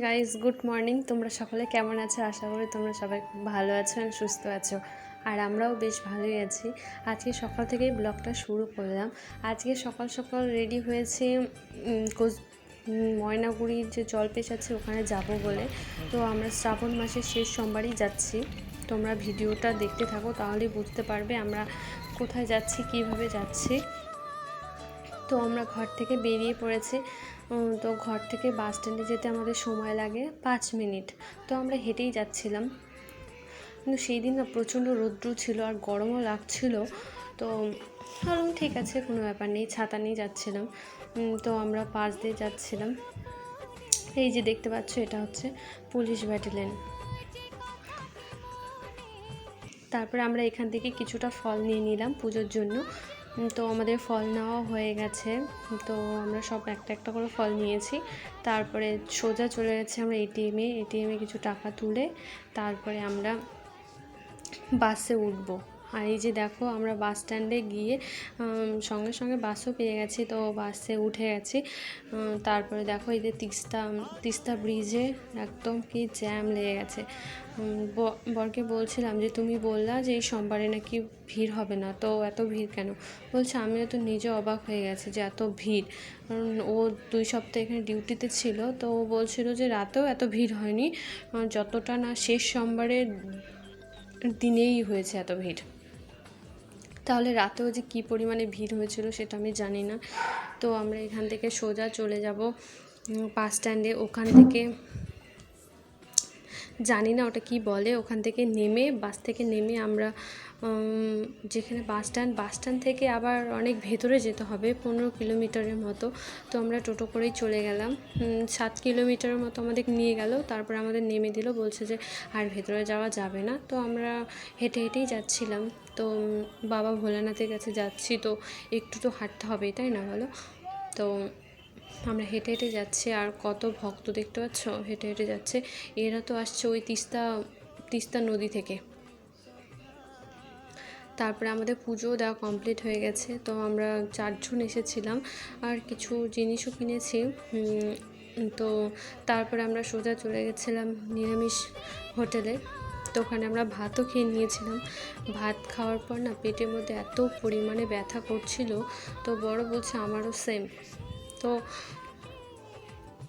Guys, good morning. তোমরা সকলে কেমন আছো? আশা করি তোমরা সবাই খুব ভালো আছো আর সুস্থ আছো। আর আমরাও বেশ ভালোই আছি। আজকে সকাল থেকেই ব্লগটা শুরু করলাম। আজকে সকাল সকাল রেডি হয়েছে ময়নাগুড়ির যে জলপেশ আছে ওখানে যাব বলে। তো আমরা শ্রাবণ মাসের শেষ সোমবারই যাচ্ছি। তোমরা ভিডিওটা দেখতে থাকো, তাহলেই বুঝতে পারবে আমরা কোথায় যাচ্ছি, কিভাবে যাচ্ছি। তো আমরা ঘর থেকে বেরিয়ে পড়েছি। তো ঘর থেকে বাস স্ট্যান্ডে যেতে আমাদের সময় লাগে 5 মিনিট। তো আমরা হেঁটেই যাচ্ছিলাম, কিন্তু সেই দিন না প্রচণ্ড রৌদ্র ছিল আর গরমও লাগছিল। তো ভাবলাম ঠিক আছে, কোনো ব্যাপার নেই, ছাতা নিয়ে যাচ্ছিলাম। তো আমরা পাশ দিয়ে যাচ্ছিলাম। এই যে দেখতে পাচ্ছ, এটা হচ্ছে পুলিশ ব্যাটালিয়ন। তারপরে আমরা এখান থেকে কিছুটা ফল নিয়ে নিলাম পুজোর জন্য। তো আমাদের ফল নেওয়া হয়ে গেছে। তো আমরা সব একটা একটা করে ফল নিয়েছি। তারপরে সোজা চলে গেছে আমরা এটিএমে কিছু টাকা তুলে তারপরে আমরা বাসে উঠবো। আর এই যে দেখো, আমরা বাস স্ট্যান্ডে গিয়ে সঙ্গে সঙ্গে বাসও পেয়ে গেছি, তো বাসে উঠে গেছি। তারপরে দেখো, এই যে তিস্তা ব্রিজে একদম কি জ্যাম লেগে গেছে। বরকে বলছিলাম যে তুমি বললা যে এই সোমবারে নাকি ভিড় হবে না, তো এত ভিড় কেন? বলছে আমিও তো নিজে অবাক হয়ে গেছি যে এত ভিড়। কারণ ও 2 সপ্তাহ এখানে ডিউটিতে ছিল, তো ও বলছিল যে রাতেও এত ভিড় হয়নি, যতটা না শেষ সোমবারের দিনেই হয়েছে এত ভিড়। তাহলে রাতেও যে কী পরিমাণে ভিড় হয়েছিল সেটা আমি জানি না। তো আমরা এখান থেকে সোজা চলে যাব বাস স্ট্যান্ডে। ওখান থেকে জানি না ওটা কি বলে, ওখান থেকে নেমে বাস থেকে নেমে আমরা যেখানে বাস স্ট্যান্ড থেকে আবার অনেক ভেতরে যেতে হবে, 15 কিলোমিটারের মতো। তো আমরা টোটো করেই চলে গেলাম। 7 কিলোমিটারের মতো আমাদের নিয়ে গেল, তারপর আমাদের নেমে দিল, বলছে যে আর ভেতরে যাওয়া যাবে না। তো আমরা হেঁটে হেঁটেই যাচ্ছিলাম। তো বাবা ভোলানাথের কাছে যাচ্ছি, তো একটু তো হাঁটতে হবেই, তাই না বলো? তো আমরা হেঁটে হেঁটে যাচ্ছি, আর কত ভক্ত দেখতে পাচ্ছ হেঁটে হেঁটে যাচ্ছে। এরা তো আসছে ওই তিস্তা নদী থেকে। তারপরে আমাদের পুজোও দেওয়া কমপ্লিট হয়ে গেছে। তো আমরা 4 জন এসেছিলাম, আর কিছু জিনিসও কিনেছি। তো তারপরে আমরা সোজা চলে গেছিলাম নিরামিষ হোটেলে। তো ওখানে আমরা ভাতও খেয়ে নিয়েছিলাম। ভাত খাওয়ার পর না পেটের মধ্যে এত পরিমাণে ব্যথা করছিল, তো বড় বলছে আমারও সেম। তো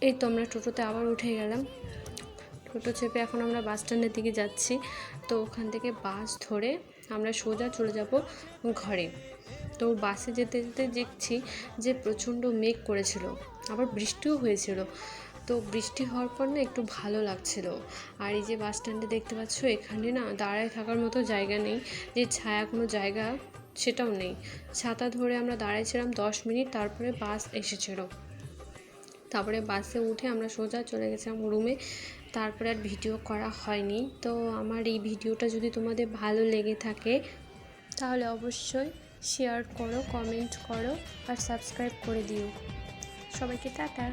এই তো আমরা টোটোতে আবার উঠে গেলাম। টোটো চেপে এখন আমরা বাস স্ট্যান্ডের দিকে যাচ্ছি। তো ওখান থেকে বাস ধরে আমরা সোজা চলে যাব ঘরে। তো বাসে যেতে যেতে দেখছি যে প্রচণ্ড মেঘ করেছিল, আবার বৃষ্টিও হয়েছিল। তো বৃষ্টি হওয়ার পর না একটু ভালো লাগছিল। আর এই যে বাস স্ট্যান্ডে দেখতে পাচ্ছ, এখানে না দাঁড়ায় থাকার মতো জায়গা নেই, যে ছায়া কোনো জায়গা সেটাও নেই। ছাতা ধরে আমরা দাঁড়াইছিলাম 10 মিনিট, তারপরে বাস এসেছিল। তারপরে বাসে উঠে আমরা সোজা চলে গেছিলাম রুমে। তারপরে আর ভিডিও করা হয়নি। তো আমার এই ভিডিওটা যদি তোমাদের ভালো লেগে থাকে তাহলে অবশ্যই শেয়ার করো, কমেন্ট করো আর সাবস্ক্রাইব করে দিও। সবাইকে টাটা।